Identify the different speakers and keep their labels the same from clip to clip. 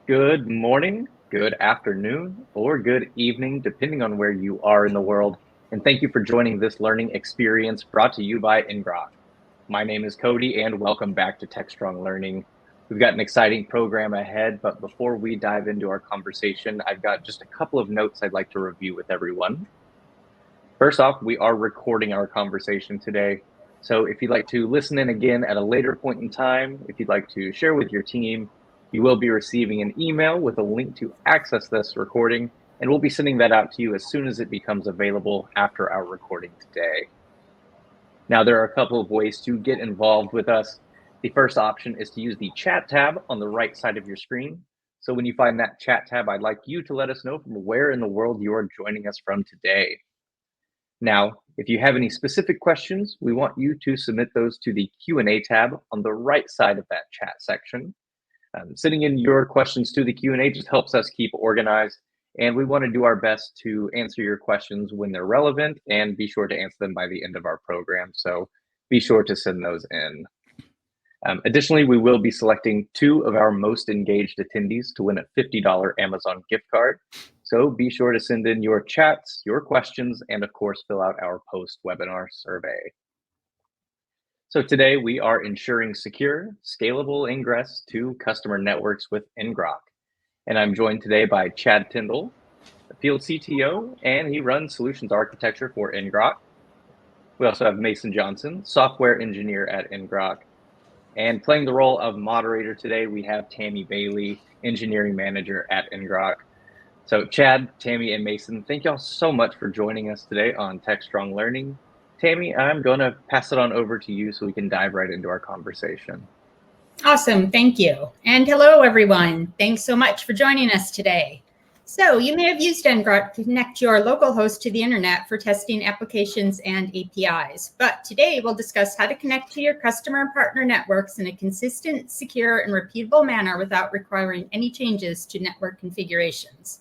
Speaker 1: Good morning, good afternoon, or good evening, depending on where you are in the world. And thank you for joining this learning experience brought to you by ngrok. My name is Cody, and welcome back to TechStrong Learning. We've got an exciting program ahead, but before we dive into our conversation, I've got just a couple of notes I'd like to review with everyone. First off, we are recording our conversation today. So if you'd like to listen in again at a later point in time, if you'd like to share with your team, you will be receiving an email with a link to access this recording, and we'll be sending that out to you as soon as it becomes available after our recording today. Now, there are a couple of ways to get involved with us. The first option is to use the chat tab on the right side of your screen. So when you find that chat tab, I'd like you to let us know from where in the world you are joining us from today. Now, if you have any specific questions, we want you to submit those to the Q&A tab on the right side of that chat section. Sending in your questions to the Q&A just helps us keep organized, and we want to do our best to answer your questions when they're relevant and be sure to answer them by the end of our program. So be sure to send those in. Additionally, we will be selecting 2 of our most engaged attendees to win a $50 Amazon gift card. So be sure to send in your chats, your questions, and of course, fill out our post-webinar survey. So today we are ensuring secure, scalable ingress to customer networks with ngrok. And I'm joined today by Chad Tindel, the field CTO, and he runs solutions architecture for ngrok. We also have Mason Johnson, software engineer at ngrok. And playing the role of moderator today, we have Tammy Bailey, engineering manager at ngrok. So Chad, Tammy, and Mason, thank y'all so much for joining us today on TechStrong Learning. Tammy, I'm going to pass it on over to you so we can dive right into our conversation.
Speaker 2: Awesome, thank you. And hello, everyone. Thanks so much for joining us today. So you may have used ngrok to connect your local host to the internet for testing applications and APIs. But today we'll discuss how to connect to your customer and partner networks in a consistent, secure, and repeatable manner without requiring any changes to network configurations.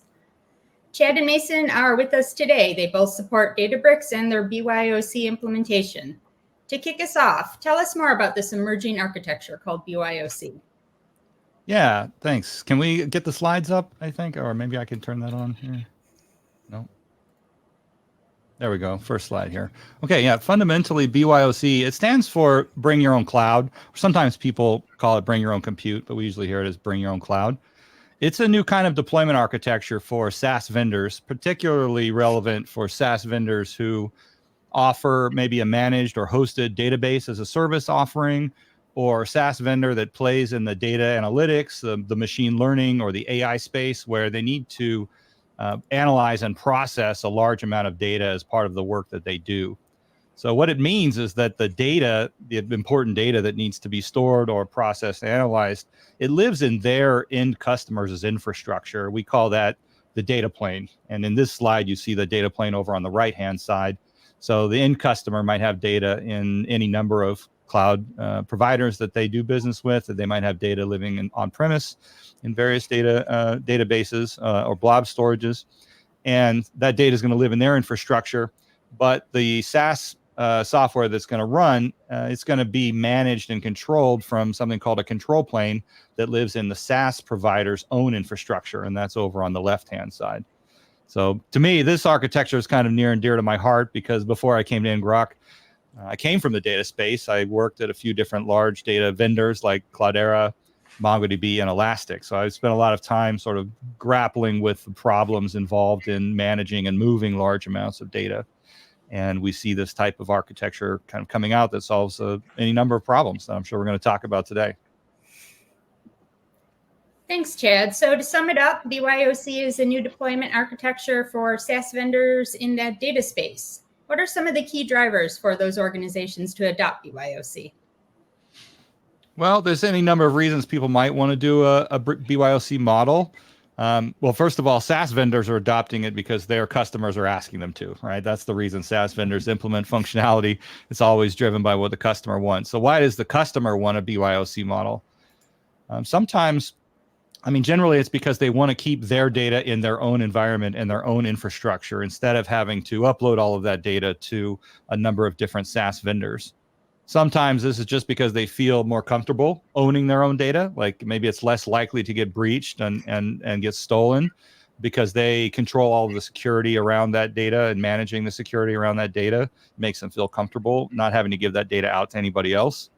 Speaker 2: Chad and Mason are with us today. They both support Databricks and their BYOC implementation. To kick us off, tell us more about this emerging architecture called BYOC.
Speaker 3: Yeah, thanks. Can we get the slides up, I think? Or maybe I can turn that on here. No. There we go. First slide here. Okay, yeah, fundamentally BYOC, it stands for Bring Your Own Cloud. Sometimes people call it Bring Your Own Compute, but we usually hear it as Bring Your Own Cloud. It's a new kind of deployment architecture for SaaS vendors, particularly relevant for SaaS vendors who offer maybe a managed or hosted database as a service offering, or SaaS vendor that plays in the data analytics, the machine learning, or the AI space where they need to analyze and process a large amount of data as part of the work that they do. So what it means is that the data, the important data that needs to be stored or processed and analyzed, it lives in their end customers' infrastructure. We call that the data plane. And in this slide, you see the data plane over on the right-hand side. So the end customer might have data in any number of cloud providers that they do business with, that they might have data living in on-premise in various data databases or blob storages. And that data is going to live in their infrastructure. But the SaaS software that's going to run, it's going to be managed and controlled from something called a control plane that lives in the SaaS provider's own infrastructure. And that's over on the left-hand side. So to me, this architecture is kind of near and dear to my heart because before I came to ngrok, I came from the data space. I worked at a few different large data vendors like Cloudera, MongoDB, and Elastic. So I spent a lot of time sort of grappling with the problems involved in managing and moving large amounts of data. And we see this type of architecture kind of coming out that solves any number of problems that I'm sure we're going to talk about today.
Speaker 2: Thanks, Chad. So to sum it up, BYOC is a new deployment architecture for SaaS vendors in that data space. What are some of the key drivers for those organizations to adopt BYOC?
Speaker 3: Well, there's any number of reasons people might want to do a BYOC model. Well, first of all, SaaS vendors are adopting it because their customers are asking them to, right? That's the reason SaaS vendors implement functionality. It's always driven by what the customer wants. So why does the customer want a BYOC model? Generally it's because they want to keep their data in their own environment and their own infrastructure instead of having to upload all of that data to a number of different SaaS vendors. Sometimes this is just because they feel more comfortable owning their own data. Like maybe it's less likely to get breached and get stolen because they control all of the security around that data, and managing the security around that data makes them feel comfortable not having to give that data out to anybody else.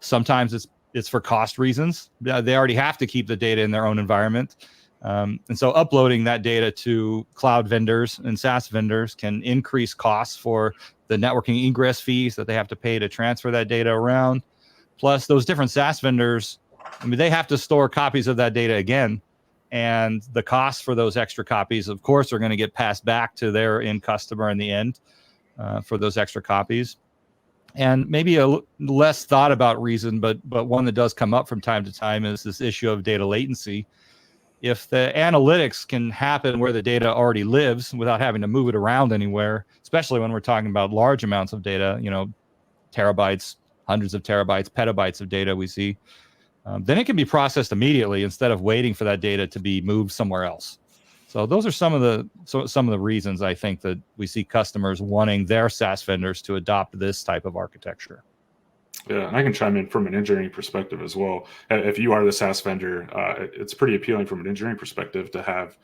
Speaker 3: Sometimes it's for cost reasons. They already have to keep the data in their own environment. And so uploading that data to cloud vendors and SaaS vendors can increase costs for the networking egress fees that they have to pay to transfer that data around. Plus, those different SaaS vendors, I mean, they have to store copies of that data again. And the costs for those extra copies, of course, are going to get passed back to their end customer in the end for those extra copies. And maybe a less thought about reason, but one that does come up from time to time is this issue of data latency. If the analytics can happen where the data already lives without having to move it around anywhere, especially when we're talking about large amounts of data, terabytes, hundreds of terabytes, petabytes of data we see, then it can be processed immediately instead of waiting for that data to be moved somewhere else. So those are some of the reasons I think that we see customers wanting their SaaS vendors to adopt this type of architecture.
Speaker 4: Yeah, and I can chime in from an engineering perspective as well. If you are the SaaS vendor, it's pretty appealing from an engineering perspective to have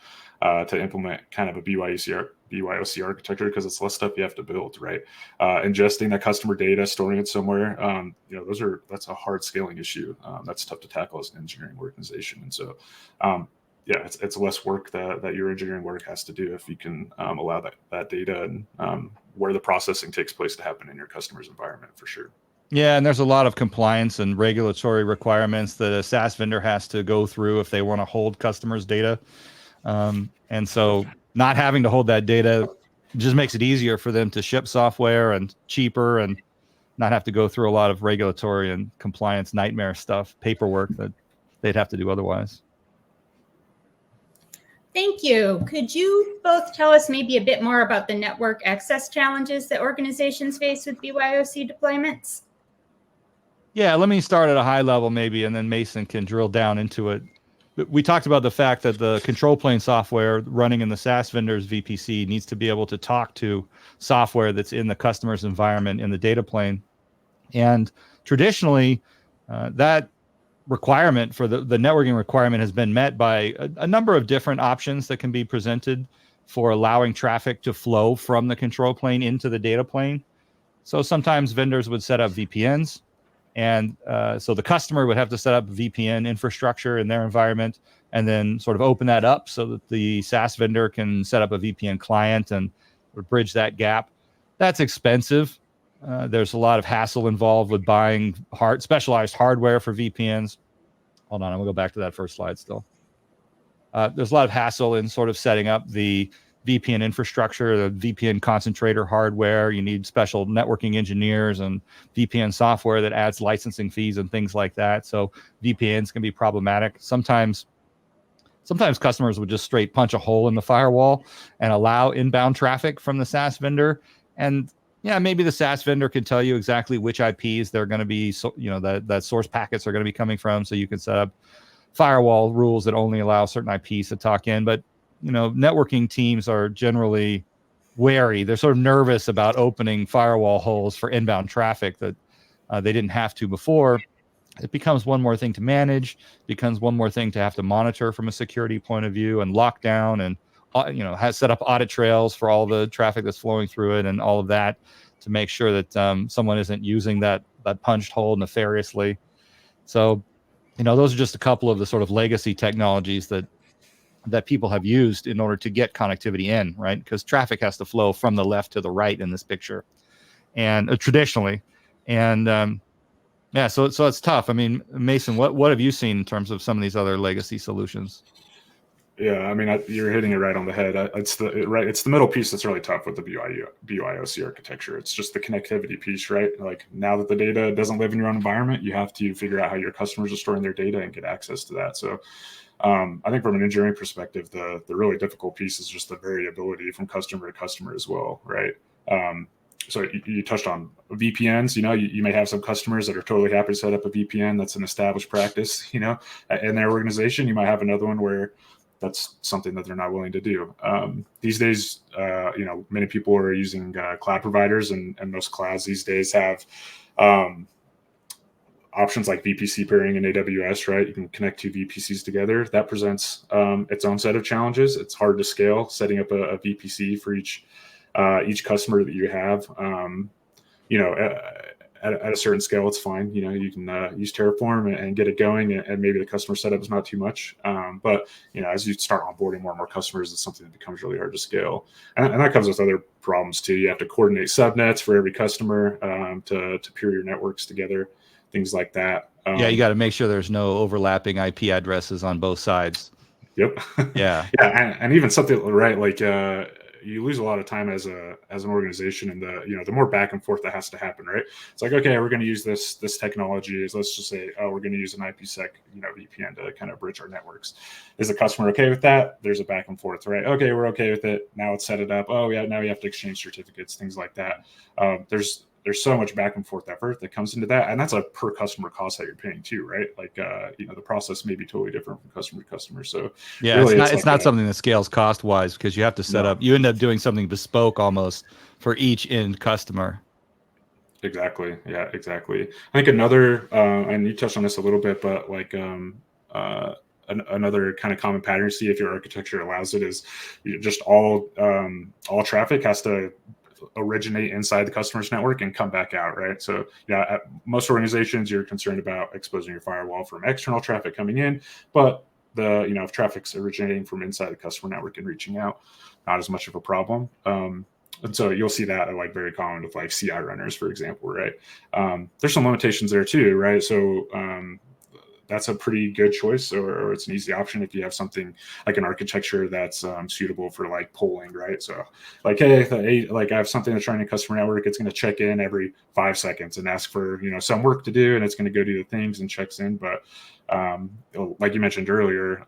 Speaker 4: to implement kind of a BYOC architecture, because it's less stuff you have to build, right? Ingesting that customer data, storing it somewhere, that's a hard scaling issue. That's tough to tackle as an engineering organization, and so it's less work that your engineering work has to do if you can allow that data and where the processing takes place to happen in your customer's environment, for sure.
Speaker 3: Yeah, and there's a lot of compliance and regulatory requirements that a SaaS vendor has to go through if they want to hold customers' data. And so not having to hold that data just makes it easier for them to ship software, and cheaper, and not have to go through a lot of regulatory and compliance nightmare stuff, paperwork that they'd have to do otherwise.
Speaker 2: Thank you. Could you both tell us maybe a bit more about the network access challenges that organizations face with BYOC deployments?
Speaker 3: Yeah, let me start at a high level maybe, and then Mason can drill down into it. We talked about the fact that the control plane software running in the SaaS vendor's VPC needs to be able to talk to software that's in the customer's environment in the data plane. And traditionally, that requirement for the networking requirement has been met by a number of different options that can be presented for allowing traffic to flow from the control plane into the data plane. So sometimes vendors would set up VPNs. And so the customer would have to set up VPN infrastructure in their environment, and then sort of open that up so that the SaaS vendor can set up a VPN client and bridge that gap. That's expensive. There's a lot of hassle involved with buying specialized hardware for VPNs. Hold on, I'm gonna go back to that first slide still. There's a lot of hassle in sort of setting up the VPN infrastructure, the VPN concentrator hardware. You need special networking engineers and VPN software that adds licensing fees and things like that. So VPNs can be problematic. Sometimes customers would just straight punch a hole in the firewall and allow inbound traffic from the SaaS vendor. And yeah, maybe the SaaS vendor can tell you exactly which IPs they're going to be, that source packets are going to be coming from. So you can set up firewall rules that only allow certain IPs to talk in. But networking teams are generally wary. They're sort of nervous about opening firewall holes for inbound traffic that they didn't have to before. It becomes one more thing to manage, becomes one more thing to have to monitor from a security point of view, and lock down, and has set up audit trails for all the traffic that's flowing through it, and all of that to make sure that someone isn't using that punched hole nefariously. So, those are just a couple of the sort of legacy technologies that people have used in order to get connectivity in, right? Because traffic has to flow from the left to the right in this picture, and traditionally, and so it's tough. I mean, Mason, what have you seen in terms of some of these other legacy solutions?
Speaker 4: Yeah, I mean, you're hitting it right on the head. It's the middle piece that's really tough with the BYOC architecture. It's just the connectivity piece, right? Like, now that the data doesn't live in your own environment, you have to figure out how your customers are storing their data and get access to that. So I think from an engineering perspective, the really difficult piece is just the variability from customer to customer as well, right? So you touched on VPNs. You may have some customers that are totally happy to set up a VPN. That's an established practice, in their organization. You might have another one where that's something that they're not willing to do. These days, many people are using cloud providers, and most clouds these days have Options like VPC pairing in AWS, right? You can connect two VPCs together. That presents its own set of challenges. It's hard to scale, setting up a VPC for each customer that you have. At a certain scale, it's fine. You can use Terraform and get it going, and maybe the customer setup is not too much. But as you start onboarding more and more customers, it's something that becomes really hard to scale, and that comes with other problems too. You have to coordinate subnets for every customer to pair your networks together, things like that.
Speaker 3: Yeah, you got to make sure there's no overlapping IP addresses on both sides.
Speaker 4: Yep.
Speaker 3: Yeah.
Speaker 4: Yeah, and even something, right, like you lose a lot of time as an organization, and the more back and forth that has to happen, right? It's like, okay, we're going to use this technology. Let's just say, we're going to use an IPsec VPN to kind of bridge our networks. Is the customer okay with that? There's a back and forth, right? Okay, we're okay with it. Now let's set it up. Oh yeah, now we have to exchange certificates, things like that. There's so much back and forth effort that comes into that, and that's a per customer cost that you're paying too, right? Like the process may be totally different from customer to customer. So
Speaker 3: yeah, really, it's not something that scales cost wise, because you have to set up. You end up doing something bespoke almost for each end customer.
Speaker 4: Exactly. Yeah, exactly. I think another, and you touched on this a little bit, but like another kind of common pattern to see if your architecture allows it is just all traffic has to originate inside the customer's network and come back out, right? So at most organizations, you're concerned about exposing your firewall from external traffic coming in, but if traffic's originating from inside the customer network and reaching out, not as much of a problem. And so you'll see that very common with like CI runners, for example, right? There's some limitations there too, right? So that's a pretty good choice, or it's an easy option if you have something like an architecture that's suitable for like polling, right? So like, hey, I have something that's running a customer network. It's going to check in every 5 seconds and ask for some work to do, and it's going to go do the things and checks in. But like you mentioned earlier,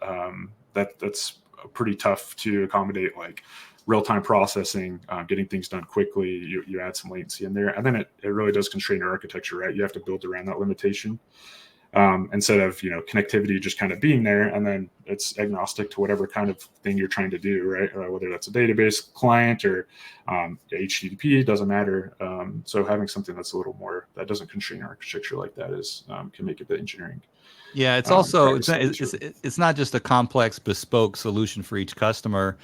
Speaker 4: that's pretty tough to accommodate, like real-time processing, getting things done quickly. You add some latency in there, and then it really does constrain your architecture, right? You have to build around that limitation. Instead of connectivity just kind of being there, and then it's agnostic to whatever kind of thing you're trying to do, right? Whether that's a database client or HTTP, doesn't matter. So having something that's a little more, that doesn't constrain your architecture like that can make it the engineering.
Speaker 3: Yeah, it's also it's not just a complex bespoke solution for each customer.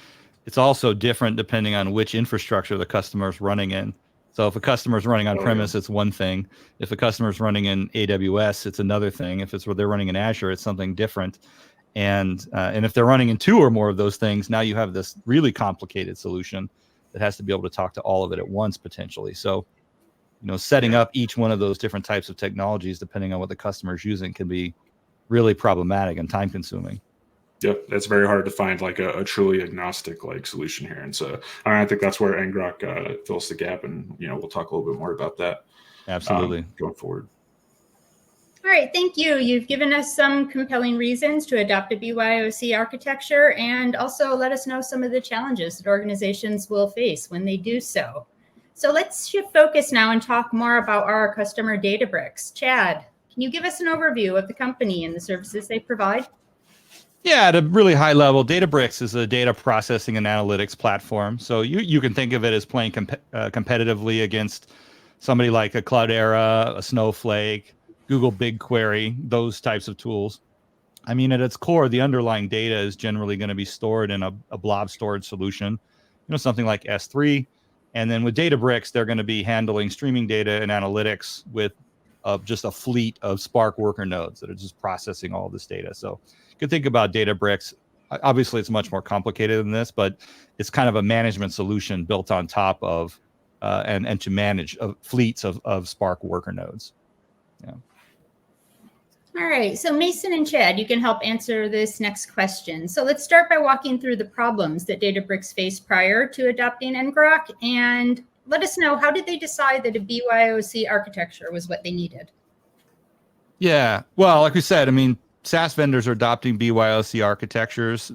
Speaker 3: It's also different depending on which infrastructure the customer is running in. So if a customer is running on premise, it's one thing. If a customer is running in AWS, it's another thing. If it's where they're running in Azure, it's something different. And if they're running in 2 or more of those things, now you have this really complicated solution that has to be able to talk to all of it at once potentially. So, setting up each one of those different types of technologies, depending on what the customer is using, can be really problematic and time consuming.
Speaker 4: Yep, it's very hard to find like a truly agnostic solution here, and so I think that's where ngrok fills the gap, and we'll talk a little bit more about that.
Speaker 3: Absolutely,
Speaker 4: going forward.
Speaker 2: All right, thank you. You've given us some compelling reasons to adopt a BYOC architecture, and also let us know some of the challenges that organizations will face when they do so. So let's shift focus now and talk more about our customer Databricks. Chad, can you give us an overview of the company and the services they provide?
Speaker 3: Yeah, at a really high level, Databricks is a data processing and analytics platform. So you can think of it as playing competitively against somebody like a Cloudera, a Snowflake, Google BigQuery, those types of tools. I mean, at its core, the underlying data is generally going to be stored in a blob storage solution, something like S3. And then with Databricks, they're going to be handling streaming data and analytics with just a fleet of Spark worker nodes that are just processing all this data. So you can think about Databricks. Obviously, it's much more complicated than this, but it's kind of a management solution built on top of and to manage fleets of Spark worker nodes. Yeah.
Speaker 2: All right, so Mason and Chad, you can help answer this next question. So let's start by walking through the problems that Databricks faced prior to adopting ngrok, and let us know, how did they decide that a BYOC architecture was what they needed?
Speaker 3: Yeah, well, like we said, I mean, SaaS vendors are adopting BYOC architectures,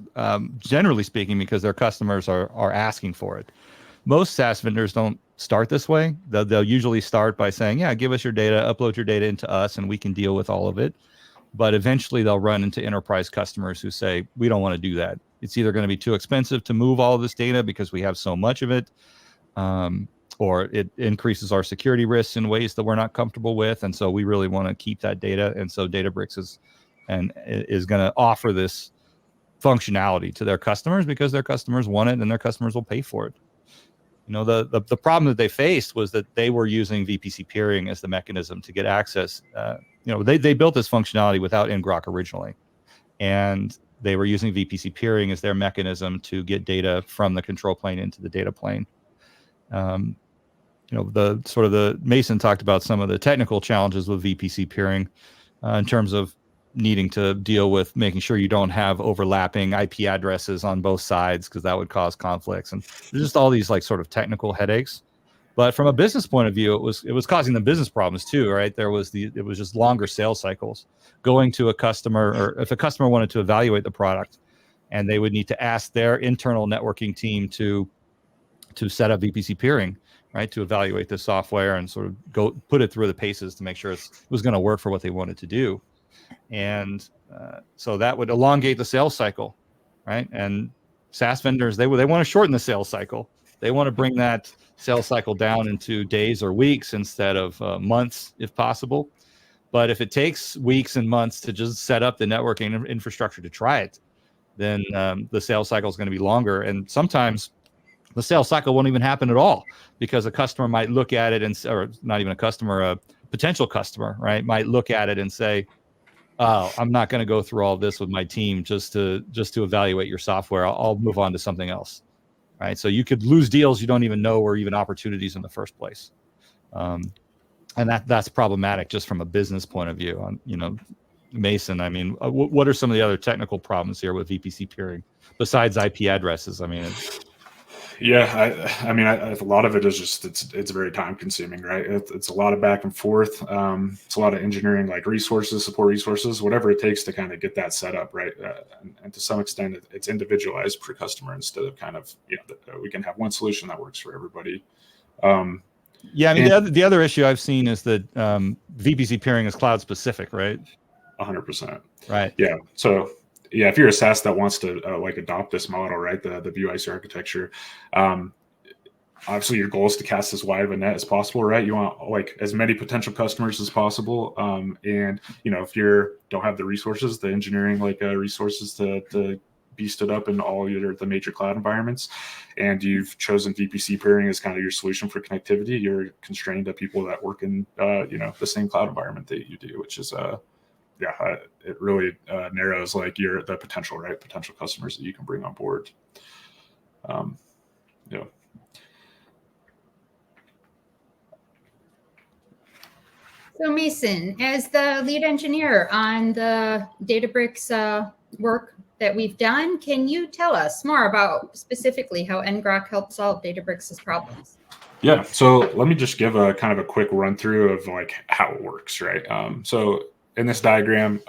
Speaker 3: generally speaking, because their customers are asking for it. Most SaaS vendors don't start this way. They'll usually start by saying, yeah, give us your data, upload your data into us, and we can deal with all of it. But eventually they'll run into enterprise customers who say, we don't want to do that. It's either going to be too expensive to move all of this data because we have so much of it, or it increases our security risks in ways that we're not comfortable with. And so we really want to keep that data. And so Databricks is going to offer this functionality to their customers because their customers want it and their customers will pay for it. The problem that they faced was that they were using VPC peering as the mechanism to get access. They built this functionality without ngrok originally, and they were using VPC peering as their mechanism to get data from the control plane into the data plane. Mason talked about some of the technical challenges with VPC peering in terms of needing to deal with making sure you don't have overlapping IP addresses on both sides, because that would cause conflicts, and there's just all these like sort of technical headaches. But from a business point of view, it was causing them business problems too, right? It was just longer sales cycles going to a customer, or if a customer wanted to evaluate the product, and they would need to ask their internal networking team to set up VPC peering, right, to evaluate the software and sort of go put it through the paces to make sure it was going to work for what they wanted to do. And so that would elongate the sales cycle, right? And SaaS vendors, they want to shorten the sales cycle. They want to bring that sales cycle down into days or weeks instead of months, if possible. But if it takes weeks and months to just set up the networking infrastructure to try it, then the sales cycle is going to be longer. And sometimes the sales cycle won't even happen at all, because a customer might look at it or not even a customer, a potential customer, right, might look at it and say, "Oh, I'm not going to go through all this with my team just to evaluate your software. I'll move on to something else," right? So you could lose deals you don't even know were even opportunities in the first place, and that's problematic just from a business point of view. Mason, I mean, what are some of the other technical problems here with VPC peering besides IP addresses? I mean,
Speaker 4: a lot of it is just it's very time consuming, right? It's a lot of back and forth. It's a lot of engineering, like resources, support resources, whatever it takes to kind of get that set up, right? And to some extent, it's individualized per customer instead of kind of we can have one solution that works for everybody.
Speaker 3: The other issue I've seen is that VPC peering is cloud specific, right?
Speaker 4: 100%.
Speaker 3: Right.
Speaker 4: Yeah. So. Yeah, if you're a SaaS that wants to adopt this model, right, the BYOC architecture, obviously your goal is to cast as wide of a net as possible, right? You want like as many potential customers as possible, and if you don't have the resources, the engineering resources to be stood up in all the major cloud environments, and you've chosen VPC peering as kind of your solution for connectivity, you're constrained to people that work in the same cloud environment that you do, which is it really narrows the potential customers that you can bring on board.
Speaker 2: So Mason, as the lead engineer on the Databricks work that we've done, can you tell us more about specifically how ngrok helps solve Databricks' problems?
Speaker 4: Yeah, so let me just give a kind of a quick run through of how it works, right? So in this diagram,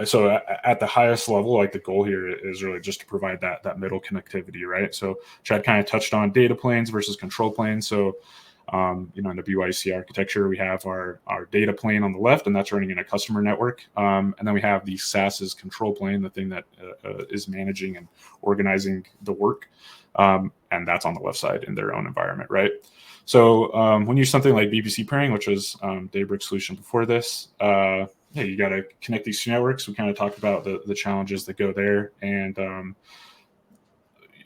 Speaker 4: so at the highest level, the goal here is really just to provide that middle connectivity, right? So Chad kind of touched on data planes versus control planes. So in the BYOC architecture, we have our data plane on the left, and that's running in a customer network. And then we have the SaaS's control plane, the thing that is managing and organizing the work. And that's on the left side in their own environment, right? So when you use something like VPC peering, which was Databricks' solution before this, you got to connect these two networks. We kind of talked about the challenges that go there. And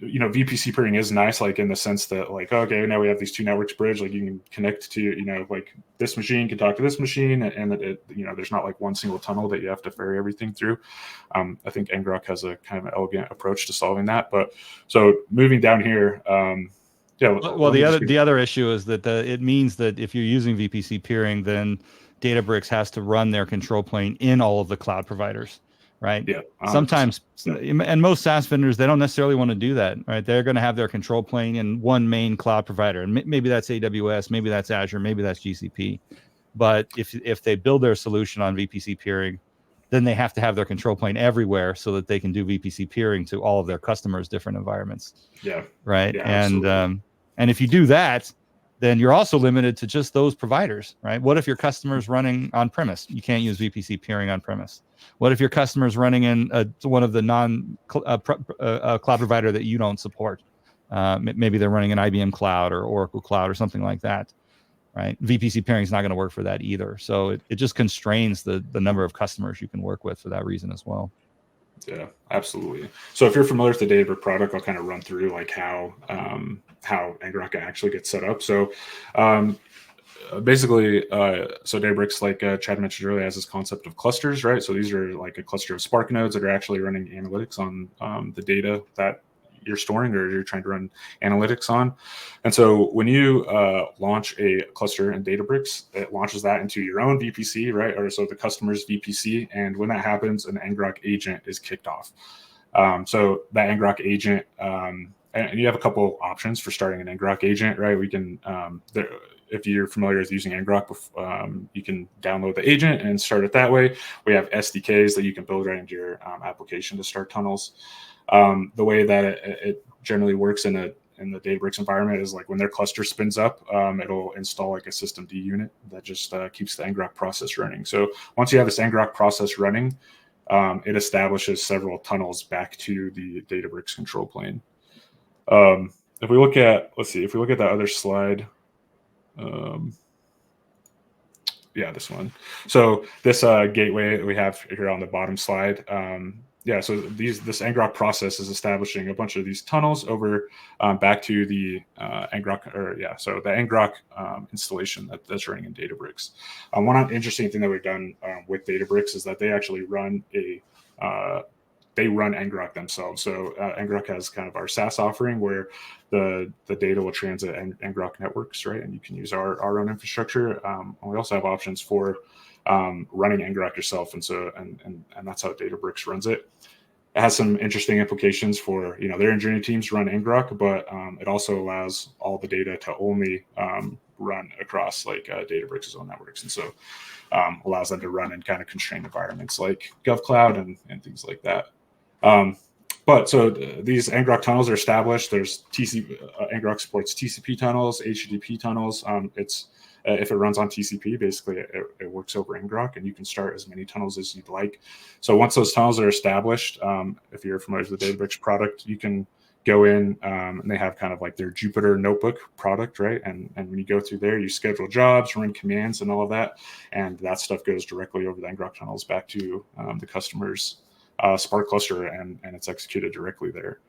Speaker 4: VPC peering is nice, in the sense that okay, now we have these two networks bridged, you can connect to, this machine can talk to this machine, and there's not one single tunnel that you have to ferry everything through. I think ngrok has a kind of an elegant approach to solving that. But so moving down here,
Speaker 3: well, the other issue is that it means that if you're using VPC peering, then Databricks has to run their control plane in all of the cloud providers, right?
Speaker 4: Yeah.
Speaker 3: Sometimes, and most SaaS vendors, they don't necessarily want to do that, right? They're going to have their control plane in one main cloud provider, and maybe that's AWS, maybe that's Azure, maybe that's GCP. But if they build their solution on VPC peering, then they have to have their control plane everywhere so that they can do VPC peering to all of their customers' different environments.
Speaker 4: Yeah.
Speaker 3: Right.
Speaker 4: Yeah,
Speaker 3: and if you do that, then you're also limited to just those providers, right? What if your customer's running on-premise? You can't use VPC peering on-premise. What if your customer's running in one of the non-cloud provider that you don't support, Maybe they're running an IBM cloud or Oracle cloud or something like that, right? VPC pairing is not going to work for that either. So it just constrains the number of customers you can work with for that reason as well.
Speaker 4: Yeah, absolutely. So if you're familiar with the Databricks product, I'll kind of run through like how ngrok actually gets set up. So basically, so Databricks, like Chad mentioned earlier, has this concept of clusters, right? So these are like a cluster of Spark nodes that are actually running analytics on the data that you're storing or you're trying to run analytics on. And so when you launch a cluster in Databricks, it launches that into your own VPC, right? Or so the customer's VPC. And when that happens, an ngrok agent is kicked off. So that ngrok agent, and you have a couple options for starting an ngrok agent, right? We can, if you're familiar with using ngrok, you can download the agent and start it that way. We have SDKs that you can build right into your application to start tunnels. The way that it generally works in the Databricks environment is like when their cluster spins up, it'll install like a systemd unit that just keeps the ngrok process running. So once you have this ngrok process running, it establishes several tunnels back to the Databricks control plane. If we look at, if we look at that other slide, yeah, this one. So this gateway that we have here on the bottom slide, yeah, so this ngrok process is establishing a bunch of these tunnels over back to the ngrok, so the ngrok installation that's running in Databricks. One interesting thing that we've done with Databricks is that they actually run run ngrok themselves. So ngrok has kind of our SaaS offering where the data will transit ngrok networks, right? And you can use our own infrastructure. And we also have options for running ngrok yourself, and so and that's how Databricks runs it. It has some interesting implications for their engineering teams run ngrok, but it also allows all the data to only run across like Databricks' own networks, and so allows them to run in kind of constrained environments like GovCloud and things like that. But so these ngrok tunnels are established. There's ngrok supports TCP tunnels, HTTP tunnels. If it runs on TCP, basically it works over ngrok, and you can start as many tunnels as you'd like. So once those tunnels are established, if you're familiar with the Databricks product, you can go in and they have kind of like their Jupyter notebook product, right? And when you go through there, you schedule jobs, run commands, and all of that, and that stuff goes directly over the ngrok tunnels back to the customer's Spark cluster, and it's executed directly there.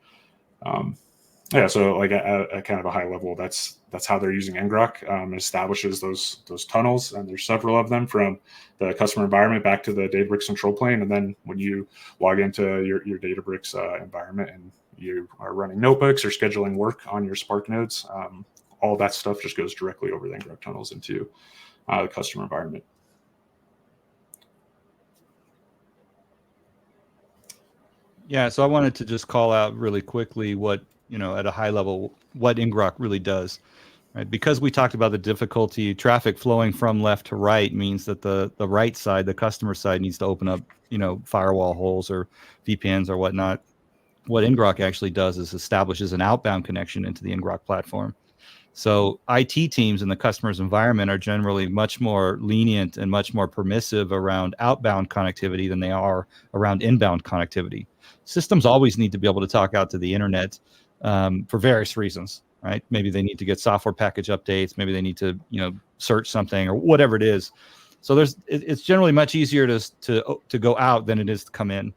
Speaker 4: Yeah, so like at kind of a high level, that's how they're using ngrok. It establishes those tunnels, and there's several of them from the customer environment back to the Databricks control plane. And then when you log into your Databricks environment and you are running notebooks or scheduling work on your Spark nodes, all that stuff just goes directly over the ngrok tunnels into the customer environment.
Speaker 3: Yeah, so I wanted to just call out really quickly what, at a high level, what ngrok really does, right? Because we talked about the difficulty, traffic flowing from left to right means that the right side, the customer side, needs to open up, firewall holes or VPNs or whatnot. What ngrok actually does is establishes an outbound connection into the ngrok platform. So IT teams in the customer's environment are generally much more lenient and much more permissive around outbound connectivity than they are around inbound connectivity. Systems always need to be able to talk out to the internet for various reasons, right? Maybe they need to get software package updates. Maybe they need to, search something or whatever it is. So it's generally much easier to go out than it is to come in.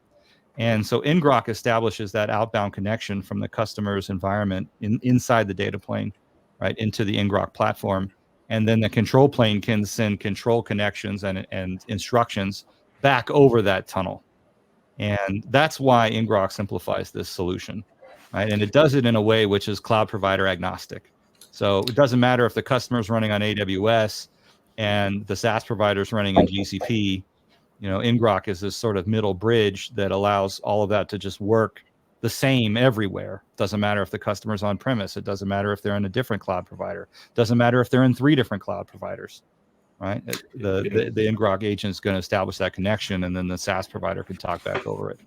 Speaker 3: And so ngrok establishes that outbound connection from the customer's environment inside the data plane, right, into the ngrok platform. And then the control plane can send control connections and instructions back over that tunnel. And that's why ngrok simplifies this solution, right? And it does it in a way which is cloud provider agnostic. So it doesn't matter if the customer is running on AWS and the SaaS provider is running in GCP. ngrok is this sort of middle bridge that allows all of that to just work the same everywhere. Doesn't matter if the customer's on premise. It doesn't matter if they're in a different cloud provider. Doesn't matter if they're in 3 different cloud providers, right? The ngrok agent is going to establish that connection, and then the SaaS provider can talk back over it.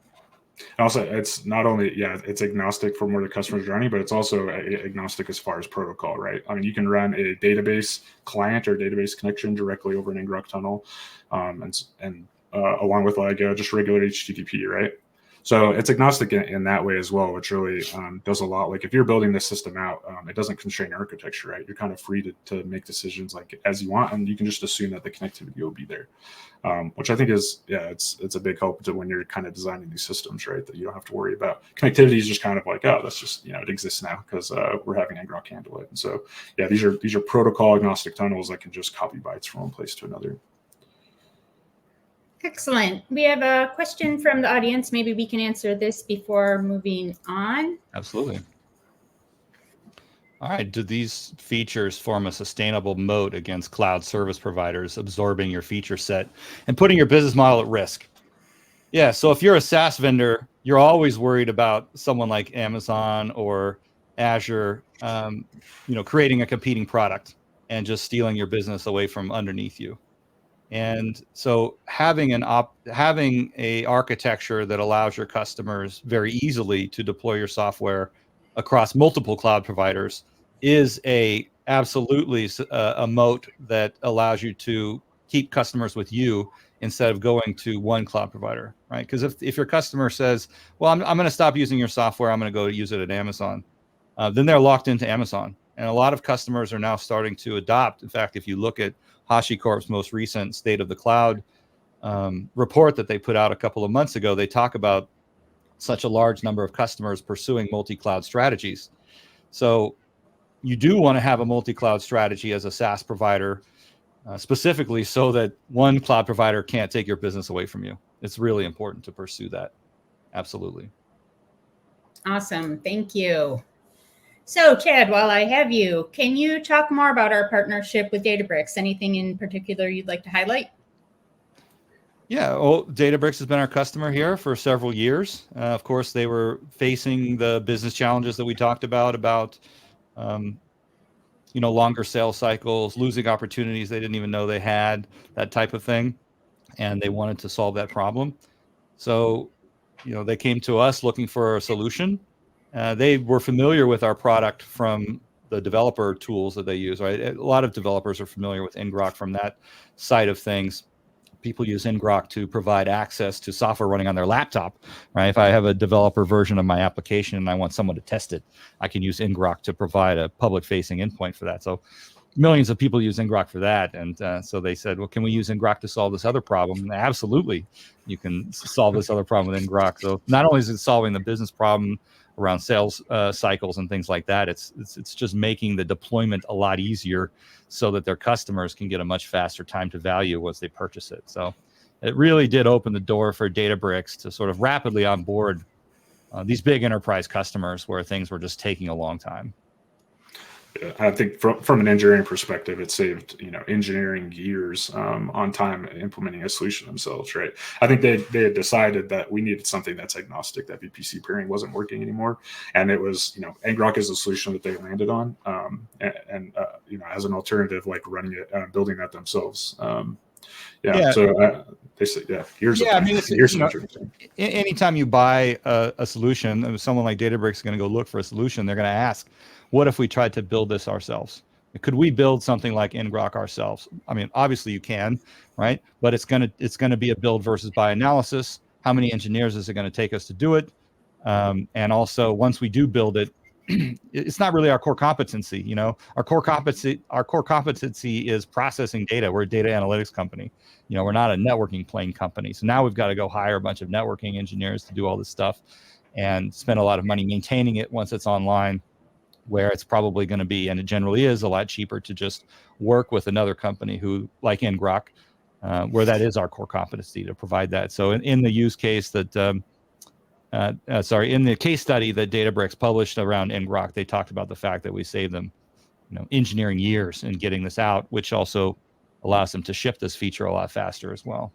Speaker 4: And also, it's not only, it's agnostic from where the customer's running, but it's also agnostic as far as protocol, right? I mean, you can run a database client or database connection directly over an ngrok tunnel, and along with like just regular HTTP, right? So it's agnostic in that way as well, which really does a lot. Like if you're building this system out, it doesn't constrain architecture, right? You're kind of free to make decisions like as you want, and you can just assume that the connectivity will be there, which I think is, it's a big help to when you're kind of designing these systems, right? That you don't have to worry about connectivity is just kind of like, oh, that's just, it exists now because we're having ngrok handle it. And so, yeah, these are protocol agnostic tunnels that can just copy bytes from one place to another.
Speaker 2: Excellent. We have a question from the audience. Maybe we can answer this before moving on.
Speaker 3: Absolutely. All right. Do these features form a sustainable moat against cloud service providers absorbing your feature set and putting your business model at risk? Yeah. So if you're a SaaS vendor, you're always worried about someone like Amazon or Azure, creating a competing product and just stealing your business away from underneath you. And so having a architecture that allows your customers very easily to deploy your software across multiple cloud providers is absolutely a moat that allows you to keep customers with you instead of going to one cloud provider, right? Because if your customer says, well, I'm going to stop using your software, I'm going to go use it at Amazon, then they're locked into Amazon. And a lot of customers are now starting to adopt. In fact, if you look at HashiCorp's most recent State of the Cloud report that they put out a couple of months ago, they talk about such a large number of customers pursuing multi-cloud strategies. So you do want to have a multi-cloud strategy as a SaaS provider, specifically so that one cloud provider can't take your business away from you. It's really important to pursue that. Absolutely.
Speaker 2: Awesome. Thank you. So, Chad, while I have you, can you talk more about our partnership with Databricks? Anything in particular you'd like to highlight?
Speaker 3: Yeah, well, Databricks has been our customer here for several years. Of course, they were facing the business challenges that we talked about longer sales cycles, losing opportunities they didn't even know they had, that type of thing. And they wanted to solve that problem. So, they came to us looking for a solution. They were familiar with our product from the developer tools that they use, right? A lot of developers are familiar with ngrok from that side of things. People use ngrok to provide access to software running on their laptop, right? If I have a developer version of my application and I want someone to test it, I can use ngrok to provide a public-facing endpoint for that. So millions of people use ngrok for that. And so they said, well, can we use ngrok to solve this other problem? And absolutely, you can solve this other problem with ngrok. So not only is it solving the business problem around sales cycles and things like that, it's just making the deployment a lot easier so that their customers can get a much faster time to value once they purchase it. So it really did open the door for Databricks to sort of rapidly onboard these big enterprise customers where things were just taking a long time.
Speaker 4: I think from an engineering perspective, it saved engineering years on time implementing a solution themselves, right? I think they had decided that we needed something that's agnostic, that VPC peering wasn't working anymore, and it was ngrok is a solution that they landed on, and as an alternative, like running it, building that themselves. So they said, here's
Speaker 3: anytime you buy a solution, someone like Databricks is going to go look for a solution. They're going to ask, what if we tried to build this ourselves? Could we build something like ngrok ourselves? I mean, obviously you can, right? But it's going to be a build versus buy analysis. How many engineers is it going to take us to do it? And also, once we do build it, it's not really our core competency. Our core competency is processing data. We're a data analytics company. We're not a networking plane company. So now we've got to go hire a bunch of networking engineers to do all this stuff and spend a lot of money maintaining it once it's online, where it's probably going to be, and it generally is, a lot cheaper to just work with another company who, like ngrok, where that is our core competency to provide that. So in the use case that in the case study that Databricks published around ngrok, they talked about the fact that we saved them, engineering years in getting this out, which also allows them to ship this feature a lot faster as well.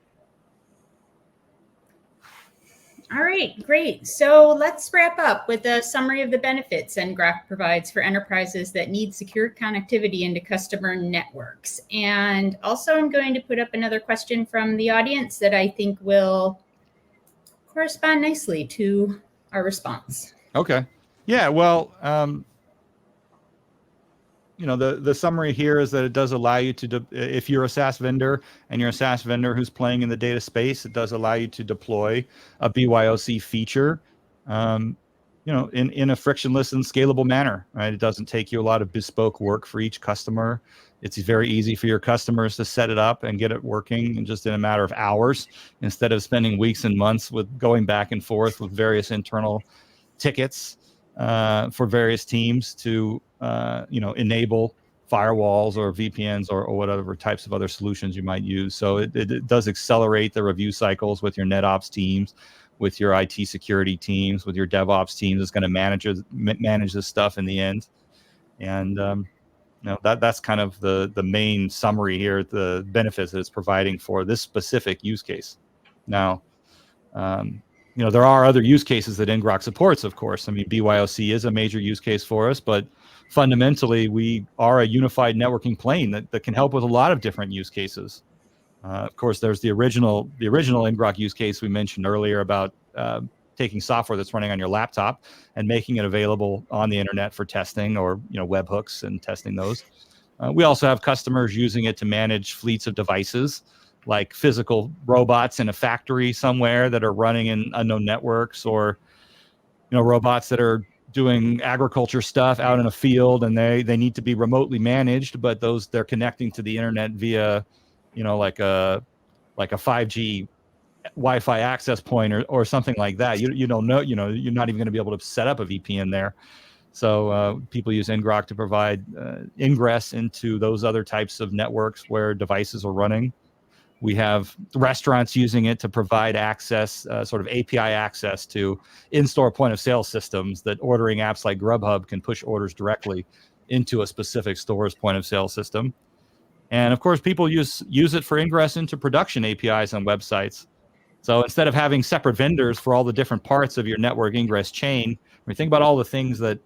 Speaker 2: All right, great. So let's wrap up with a summary of the benefits ngrok provides for enterprises that need secure connectivity into customer networks. And also, I'm going to put up another question from the audience that I think will correspond nicely to our response.
Speaker 3: Okay. Yeah, well, the summary here is that it does allow you to, if you're a SaaS vendor and you're a SaaS vendor who's playing in the data space, it does allow you to deploy a BYOC feature, in a frictionless and scalable manner, right? It doesn't take you a lot of bespoke work for each customer. It's very easy for your customers to set it up and get it working in just in a matter of hours, instead of spending weeks and months with going back and forth with various internal tickets for various teams to enable firewalls or VPNs or whatever types of other solutions you might use. So it does accelerate the review cycles with your NetOps teams, with your IT security teams, with your DevOps teams. It's going to manage this stuff in the end. And that's kind of the main summary here, the benefits that it's providing for this specific use case. Now, there are other use cases that ngrok supports, of course. I mean, BYOC is a major use case for us, but fundamentally, we are a unified networking plane that can help with a lot of different use cases. Of course, there's the original ngrok use case we mentioned earlier about taking software that's running on your laptop and making it available on the internet for testing, or webhooks and testing those. We also have customers using it to manage fleets of devices, like physical robots in a factory somewhere that are running in unknown networks, or robots that are doing agriculture stuff out in a field, and they need to be remotely managed, but they're connecting to the internet via like a 5G Wi-Fi access point or something like that. You don't know, you're not even going to be able to set up a VPN there. So people use ngrok to provide ingress into those other types of networks where devices are running. We have restaurants using it to provide access, sort of API access to in-store point of sale systems, that ordering apps like Grubhub can push orders directly into a specific store's point of sale system. And of course, people use it for ingress into production APIs on websites. So instead of having separate vendors for all the different parts of your network ingress chain, think about all the things that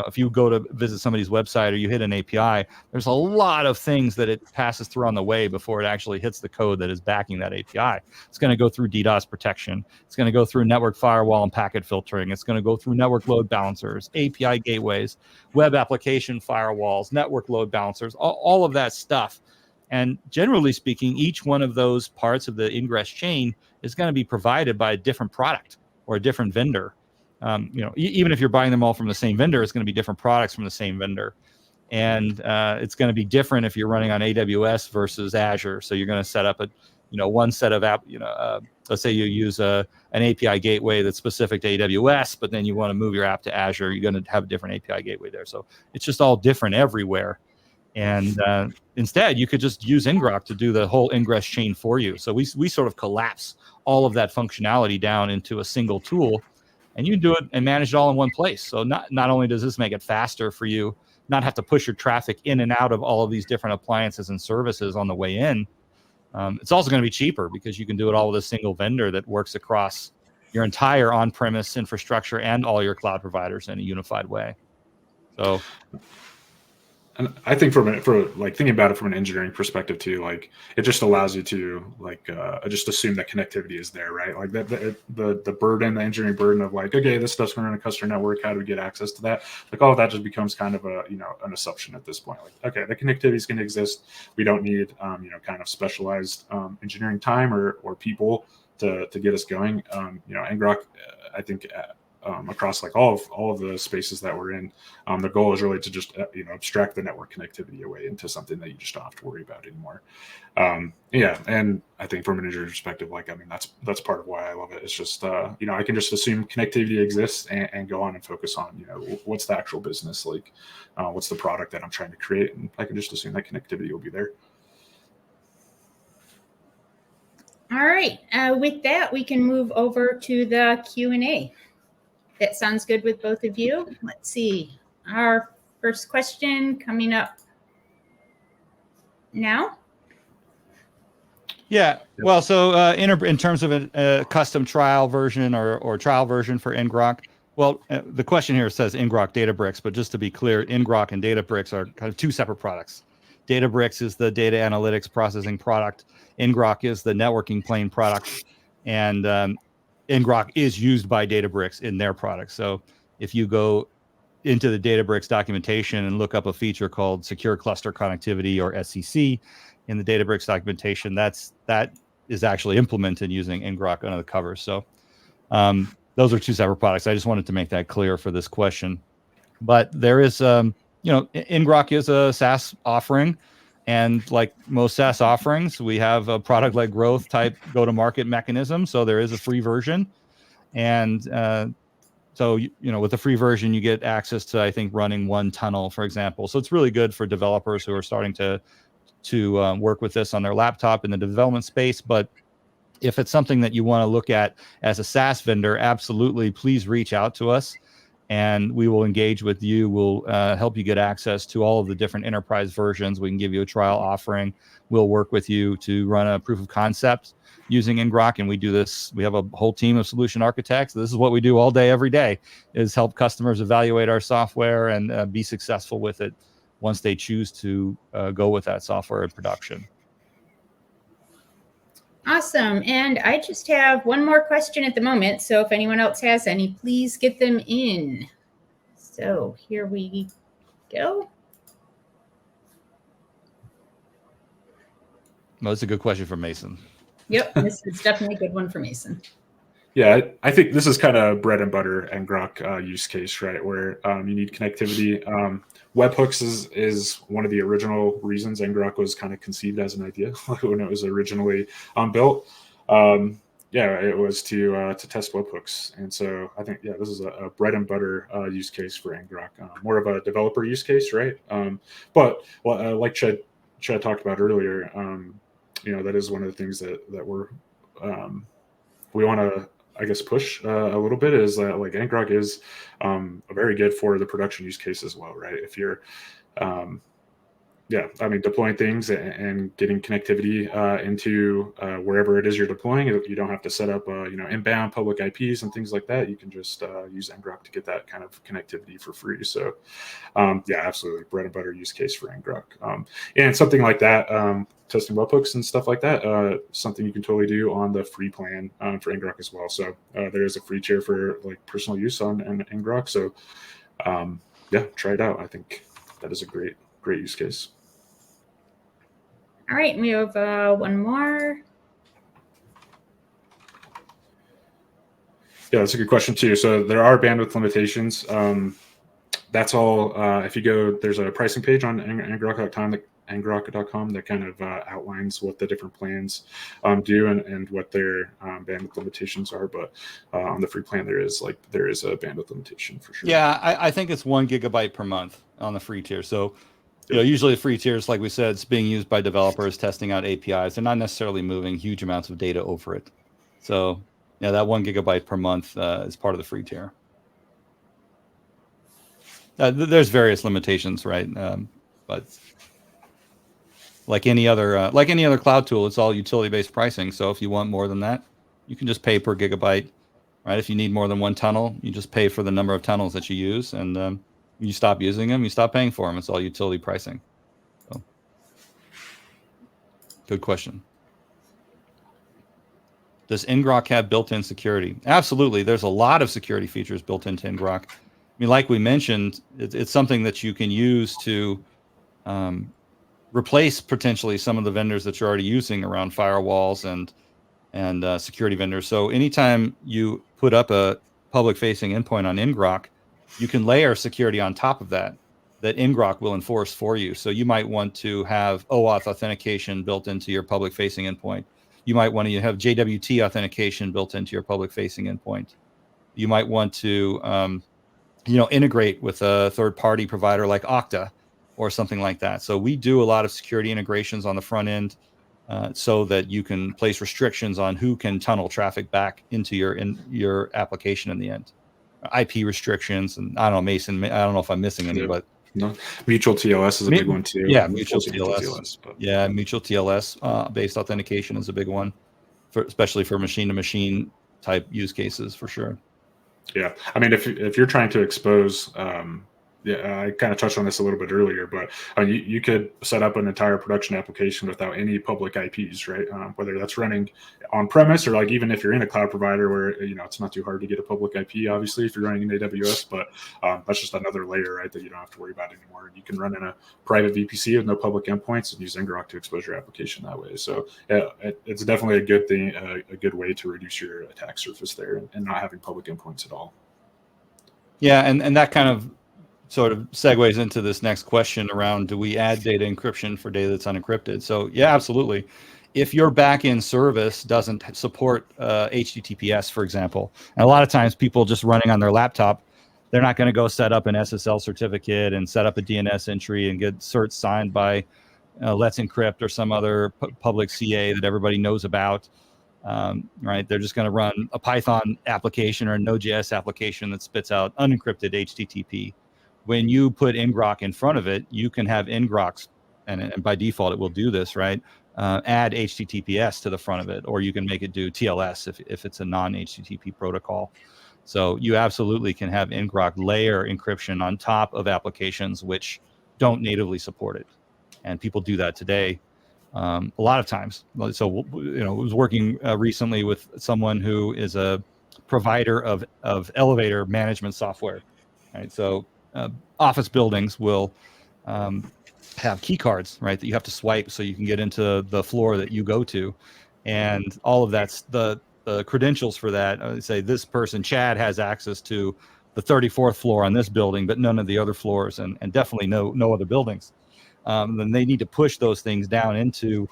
Speaker 3: if you go to visit somebody's website or you hit an API, there's a lot of things that it passes through on the way before it actually hits the code that is backing that API. It's going to go through DDoS protection. It's going to go through network firewall and packet filtering. It's going to go through network load balancers, API gateways, web application firewalls, network load balancers, all of that stuff. And generally speaking, each one of those parts of the ingress chain is going to be provided by a different product or a different vendor. Even if you're buying them all from the same vendor, it's going to be different products from the same vendor. And it's going to be different if you're running on AWS versus Azure. So you're going to set up one set of app, let's say you use an API gateway that's specific to AWS, but then you want to move your app to Azure, you're going to have a different API gateway there. So it's just all different everywhere. And instead, you could just use ngrok to do the whole ingress chain for you. So we sort of collapse all of that functionality down into a single tool, and you can do it and manage it all in one place. So not only does this make it faster for you, not have to push your traffic in and out of all of these different appliances and services on the way in, it's also going to be cheaper because you can do it all with a single vendor that works across your entire on-premise infrastructure and all your cloud providers in a unified way. So.
Speaker 4: And I think for thinking about it from an engineering perspective too, like it just allows you to just assume that connectivity is there, right? Like the burden, the engineering burden of like, okay, this stuff's going to run a customer network. How do we get access to that? Like all of that just becomes kind of an assumption at this point. Like, okay, the connectivity is going to exist. We don't need kind of specialized engineering time or people to get us going. ngrok, I think. Across like all of the spaces that we're in, the goal is really to just abstract the network connectivity away into something that you just don't have to worry about anymore. And I think from an engineering perspective, that's part of why I love it. It's just I can just assume connectivity exists and go on and focus on what's the actual business, like what's the product that I'm trying to create, and I can just assume that connectivity will be there.
Speaker 2: All right, with that, we can move over to the Q&A. That sounds good with both of you. Let's see. Our first question coming up now.
Speaker 3: Yeah. Well, so in terms of a custom trial version or trial version for ngrok, well, the question here says ngrok Databricks, but just to be clear, ngrok and Databricks are kind of two separate products. Databricks is the data analytics processing product. ngrok is the networking plane product. And ngrok is used by Databricks in their product. So if you go into the Databricks documentation and look up a feature called Secure Cluster Connectivity, or SCC, in the Databricks documentation, that is actually implemented using ngrok under the covers. So those are two separate products. I just wanted to make that clear for this question. But there is, ngrok is a SaaS offering. And like most SaaS offerings, we have a product-led growth type go-to-market mechanism. So there is a free version. And so, with the free version, you get access to, I think, running one tunnel, for example. So it's really good for developers who are starting to work with this on their laptop in the development space. But if it's something that you want to look at as a SaaS vendor, absolutely, please reach out to us and we will engage with you. We'll help you get access to all of the different enterprise versions. We can give you a trial offering. We'll work with you to run a proof of concept using ngrok, and we do this. We have a whole team of solution architects. This is what we do all day, every day, is help customers evaluate our software and be successful with it once they choose to go with that software in production.
Speaker 2: Awesome. And I just have one more question at the moment. So if anyone else has any, please get them in. So here we go.
Speaker 3: Well, that's a good question for Mason.
Speaker 2: Yep, this is definitely a good one for Mason.
Speaker 4: Yeah, I think this is kind of bread and butter ngrok use case, right? Where you need connectivity. Webhooks is one of the original reasons ngrok was kind of conceived as an idea when it was originally built. It was to test webhooks, and so I think this is a bread and butter use case for ngrok, more of a developer use case, right? But like Chad talked about earlier, that is one of the things that we're we want to, I guess, push a little bit, is that like ngrok is very good for the production use case as well, right? If you're deploying things and getting connectivity into wherever it is you're deploying, you don't have to set up inbound public IPs and things like that. You can just use ngrok to get that kind of connectivity for free. So absolutely, bread and butter use case for ngrok. And something like that, testing webhooks and stuff like that, something you can totally do on the free plan for ngrok as well. So there is a free tier for like personal use on ngrok. So try it out. I think that is a great use case.
Speaker 2: All right, we have one more.
Speaker 4: Yeah, that's a good question too. So there are bandwidth limitations. That's all. If you go, there's a pricing page on ngrok.com that kind of outlines what the different plans do and what their bandwidth limitations are. But on the free plan, there is a bandwidth limitation for sure.
Speaker 3: Yeah, I think it's 1 gigabyte per month on the free tier. So usually the free tiers, like we said, it's being used by developers testing out APIs. They're not necessarily moving huge amounts of data over it. So that 1 gigabyte per month is part of the free tier. There's various limitations, right? But like any other cloud tool, it's all utility-based pricing. So if you want more than that, you can just pay per gigabyte, right? If you need more than one tunnel, you just pay for the number of tunnels that you use, and you stop using them, you stop paying for them. It's all utility pricing. So, good question. Does ngrok have built-in security? Absolutely. There's a lot of security features built into ngrok. I mean, like we mentioned, it's something that you can use to replace potentially some of the vendors that you're already using around firewalls and security vendors. So anytime you put up a public-facing endpoint on ngrok, you can layer security on top of that ngrok will enforce for you. So you might want to have OAuth authentication built into your public-facing endpoint. You might want to have JWT authentication built into your public-facing endpoint. You might want to, integrate with a third-party provider like Okta or something like that. So we do a lot of security integrations on the front end so that you can place restrictions on who can tunnel traffic back into your application in the end. IP restrictions, and I don't know, Mason, I don't know if I'm missing any, but
Speaker 4: no, mutual TLS is a big one too.
Speaker 3: Yeah, mutual TLS. Yeah, mutual TLS based authentication is a big one, especially for machine-to-machine type use cases for sure.
Speaker 4: Yeah, I mean, if you're trying to expose Yeah, I kind of touched on this a little bit earlier, but you could set up an entire production application without any public IPs, right? Whether that's running on premise or like even if you're in a cloud provider where it's not too hard to get a public IP, obviously, if you're running in AWS, but that's just another layer, right, that you don't have to worry about anymore. You can run in a private VPC with no public endpoints and use ngrok to expose your application that way. So it's definitely a good thing, a good way to reduce your attack surface there and not having public endpoints at all.
Speaker 3: Yeah, and that kind of sort of segues into this next question around, do we add data encryption for data that's unencrypted? So yeah, absolutely. If your backend service doesn't support HTTPS, for example, and a lot of times people just running on their laptop, they're not going to go set up an SSL certificate and set up a DNS entry and get certs signed by Let's Encrypt or some other public CA that everybody knows about. Right? They're just going to run a Python application or a Node.js application that spits out unencrypted HTTP. When you put ngrok in front of it, you can have ngroks, and by default it will do this, right? Add HTTPS to the front of it, or you can make it do TLS if it's a non-HTTP protocol. So you absolutely can have ngrok layer encryption on top of applications which don't natively support it, and people do that today. A lot of times. So, I was working recently with someone who is a provider of elevator management software, right? So office buildings will have key cards, right, that you have to swipe so you can get into the floor that you go to. And all of that's the credentials for that. Say this person, Chad, has access to the 34th floor on this building, but none of the other floors, and definitely no other buildings. Then they need to push those things down into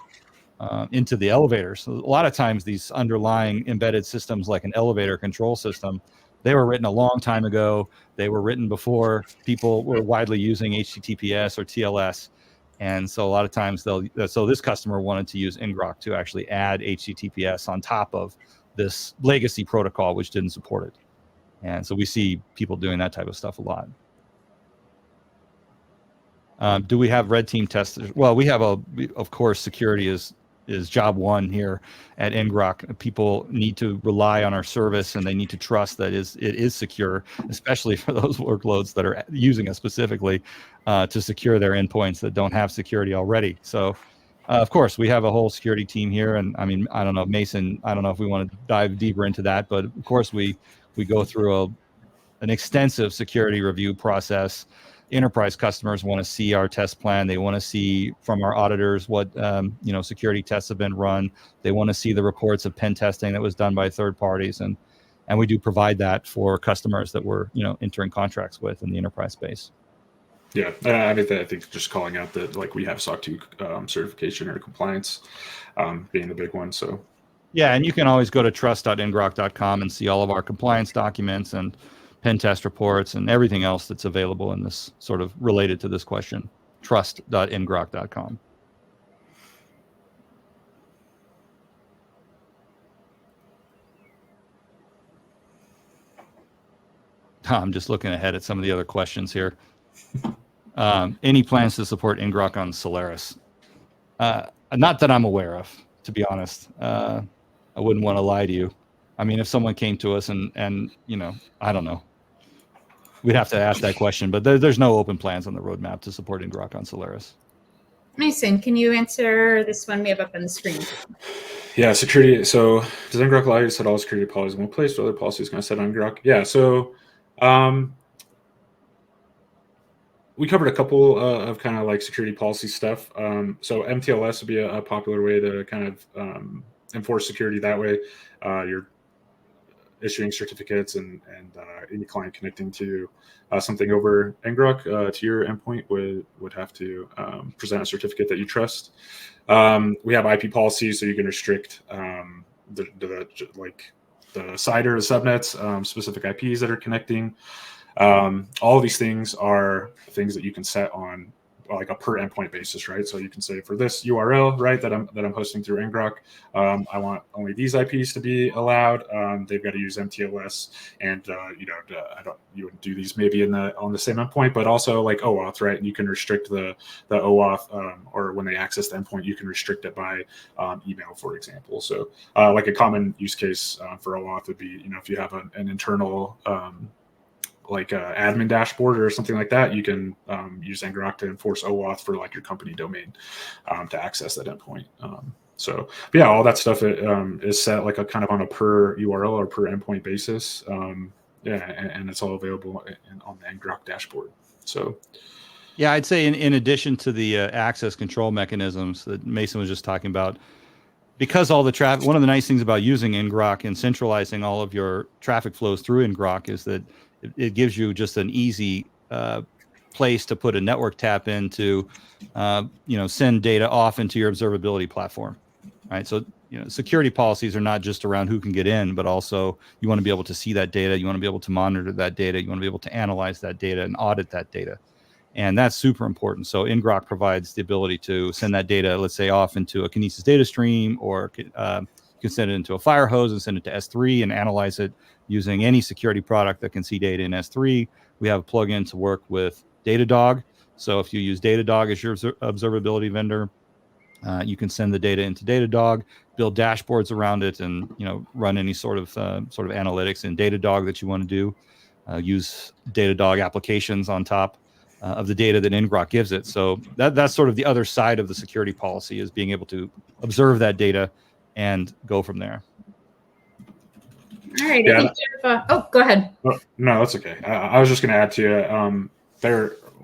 Speaker 3: the elevators. So a lot of times these underlying embedded systems like an elevator control system, they were written a long time ago. They were written before people were widely using HTTPS or TLS. And so a lot of times so this customer wanted to use ngrok to actually add HTTPS on top of this legacy protocol, which didn't support it. And so we see people doing that type of stuff a lot. Do we have red team testers? Well, we have of course, security is job one here at ngrok. People need to rely on our service, and they need to trust that it is secure, especially for those workloads that are using us specifically to secure their endpoints that don't have security already. So, of course, we have a whole security team here, and I mean, I don't know, Mason, I don't know if we want to dive deeper into that, but of course we go through an extensive security review process. Enterprise customers want to see our test plan. They want to see from our auditors what security tests have been run. They want to see the reports of pen testing that was done by third parties, and we do provide that for customers that we're entering contracts with in the enterprise space.
Speaker 4: Yeah, I think just calling out that like we have SOC 2 certification or compliance being the big one. So
Speaker 3: yeah, and you can always go to trust.ngrok.com and see all of our compliance documents and pen test reports and everything else that's available in this sort of related to this question. Trust.ngrok.com. I'm just looking ahead at some of the other questions here. Any plans to support ngrok on Solaris? Not that I'm aware of, to be honest. I wouldn't want to lie to you. I mean, if someone came to us and I don't know, we'd have to ask that question, but there's no open plans on the roadmap to support ngrok on Solaris.
Speaker 2: Mason, can you answer this one we have up on the screen?
Speaker 4: Yeah, security. So does ngrok allow you to set all security policies in one place? Do other policies going to set on ngrok? Yeah, so we covered a couple of kind of like security policy stuff. So MTLS would be a popular way to kind of enforce security that way. You're issuing certificates and any client connecting to something over ngrok to your endpoint would have to present a certificate that you trust. We have IP policies, so you can restrict the CIDR, the subnets, specific IPs that are connecting. All of these things are things that you can set on like a per endpoint basis, right? So you can say for this URL, right, that I'm hosting through ngrok, I want only these IPs to be allowed. They've got to use MTLS, and you would do these maybe on the same endpoint, but also like OAuth, right? And you can restrict the OAuth, or when they access the endpoint, you can restrict it by email, for example. So like a common use case for OAuth would be, if you have an internal like a admin dashboard or something like that, you can use ngrok to enforce OAuth for like your company domain to access that endpoint. So yeah, all that stuff is set like a kind of on a per URL or per endpoint basis. And it's all available on the ngrok dashboard. So
Speaker 3: yeah, I'd say in addition to the access control mechanisms that Mason was just talking about, because all the traffic, one of the nice things about using ngrok and centralizing all of your traffic flows through ngrok is that it gives you just an easy place to put a network tap in to, send data off into your observability platform, right? So, security policies are not just around who can get in, but also you want to be able to see that data. You want to be able to monitor that data. You want to be able to analyze that data and audit that data. And that's super important. So ngrok provides the ability to send that data, let's say, off into a Kinesis data stream, or you can send it into a fire hose and send it to S3 and analyze it using any security product that can see data in S3. We have a plugin to work with Datadog. So if you use Datadog as your observability vendor, you can send the data into Datadog, build dashboards around it, and run any sort of analytics in Datadog that you want to do. Use Datadog applications on top of the data that ngrok gives it. So that's sort of the other side of the security policy, is being able to observe that data and go from there.
Speaker 2: All right. Yeah. Go ahead.
Speaker 4: No, that's okay. I was just going to add to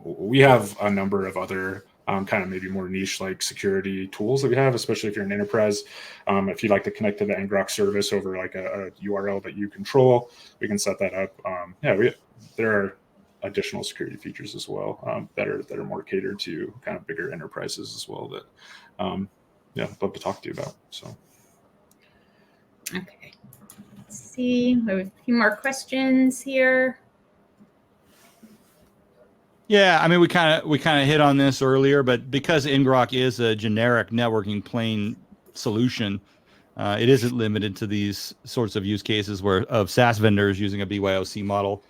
Speaker 4: we have a number of other kind of maybe more niche like security tools that we have, especially if you're an enterprise. If you'd like to connect to the ngrok service over like a URL that you control, we can set that up. There are additional security features as well that are more catered to kind of bigger enterprises as well that I'd love to talk to you about. So
Speaker 2: okay, let's see, we have a few more questions here.
Speaker 3: Yeah, I mean, we kind of hit on this earlier, but because ngrok is a generic networking plane solution, it isn't limited to these sorts of use cases of SaaS vendors using a BYOC model.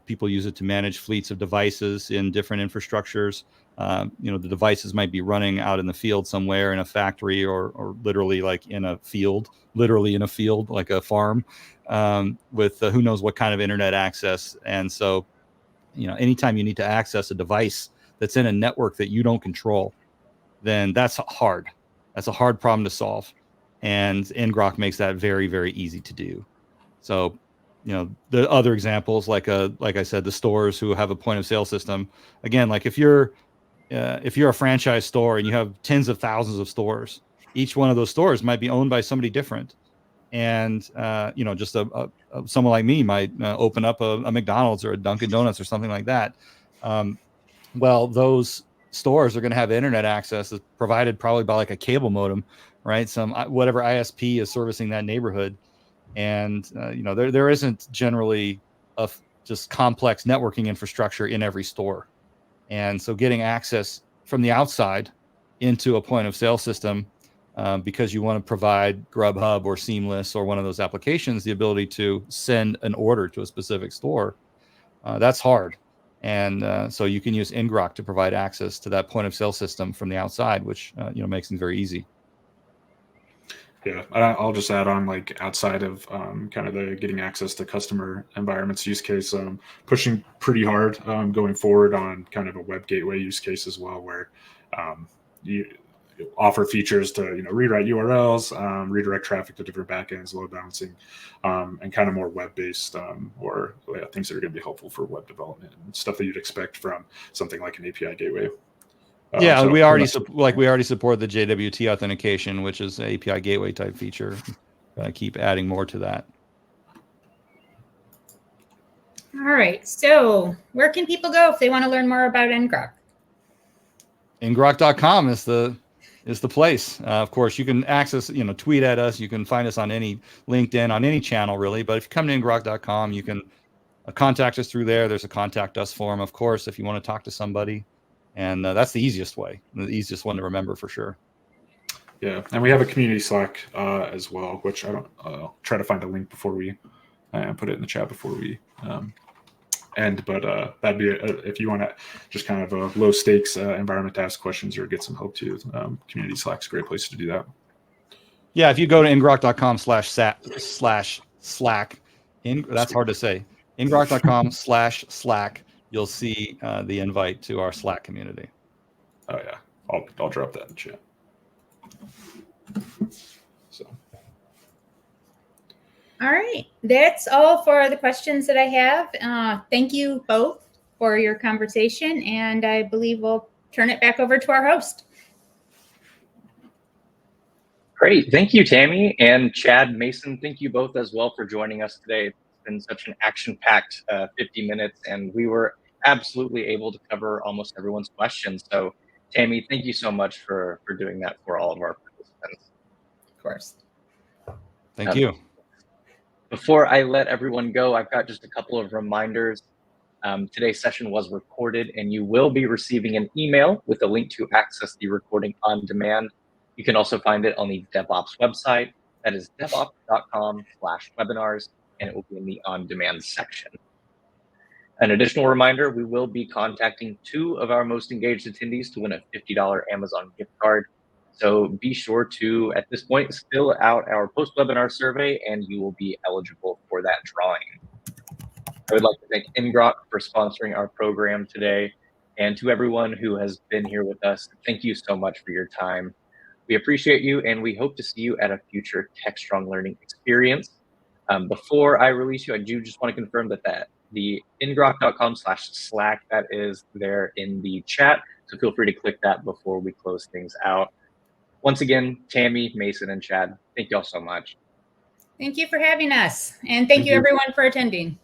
Speaker 3: People use it to manage fleets of devices in different infrastructures. The devices might be running out in the field somewhere in a factory, or literally like in a field, like a farm, with who knows what kind of internet access. And so, anytime you need to access a device that's in a network that you don't control, then that's hard. That's a hard problem to solve. And ngrok makes that very, very easy to do. So, the other examples, like I said, the stores who have a point of sale system. Again, like if you're a franchise store and you have tens of thousands of stores, each one of those stores might be owned by somebody different. And just someone like me might open up a McDonald's or a Dunkin' Donuts or something like that. Well, those stores are going to have internet access that's provided probably by like a cable modem, right? Whatever ISP is servicing that neighborhood. And there isn't generally just complex networking infrastructure in every store. And so getting access from the outside into a point of sale system, because you want to provide Grubhub or Seamless or one of those applications the ability to send an order to a specific store, that's hard. And so you can use ngrok to provide access to that point of sale system from the outside, which makes things very easy.
Speaker 4: Yeah, I'll just add on, like, outside of kind of the getting access to customer environments use case, pushing pretty hard going forward on kind of a web gateway use case as well, where you offer features to rewrite URLs, redirect traffic to different backends, load balancing, and kind of more web-based or things that are going to be helpful for web development and stuff that you'd expect from something like an API gateway.
Speaker 3: We already support the JWT authentication, which is an API gateway type feature. Keep adding more to that.
Speaker 2: All right. So where can people go if they want to learn more about ngrok?
Speaker 3: ngrok.com is the place. Of course, you can access, tweet at us. You can find us on any LinkedIn, on any channel, really. But if you come to ngrok.com, you can contact us through there. There's a contact us form, of course, if you want to talk to somebody. And that's the easiest way, the easiest one to remember for sure.
Speaker 4: Yeah, and we have a community Slack as well, which I'll try to find a link before we put it in the chat before we end. But that'd be if you want to just kind of a low stakes environment to ask questions or get some help too. Community Slack's a great place to do that.
Speaker 3: Yeah, if you go to ngrok.com/slack, that's hard to say. ngrok.com/Slack, you'll see the invite to our Slack community.
Speaker 4: Oh yeah, I'll drop that in chat. So.
Speaker 2: All right, that's all for the questions that I have. Thank you both for your conversation, and I believe we'll turn it back over to our host.
Speaker 1: Great. Thank you, Tammy, and Chad, Mason. Thank you both as well for joining us today. It's been such an action-packed 50 minutes, and we were absolutely able to cover almost everyone's questions. So, Tammy, thank you so much for doing that for all of our participants.
Speaker 2: Of course.
Speaker 3: Thank you.
Speaker 1: Before I let everyone go, I've got just a couple of reminders. Today's session was recorded, and you will be receiving an email with a link to access the recording on demand. You can also find it on the DevOps website. That is devops.com/webinars, and it will be in the on-demand section. An additional reminder, we will be contacting 2 of our most engaged attendees to win a $50 Amazon gift card. So be sure to, at this point, fill out our post-webinar survey, and you will be eligible for that drawing. I would like to thank ngrok for sponsoring our program today. And to everyone who has been here with us, thank you so much for your time. We appreciate you, and we hope to see you at a future TechStrong Learning experience. Before I release you, I do just want to confirm that the ngrok.com/Slack, that is there in the chat. So feel free to click that before we close things out. Once again, Tammy, Mason, and Chad, thank you all so much.
Speaker 2: Thank you for having us. And thank you everyone for attending.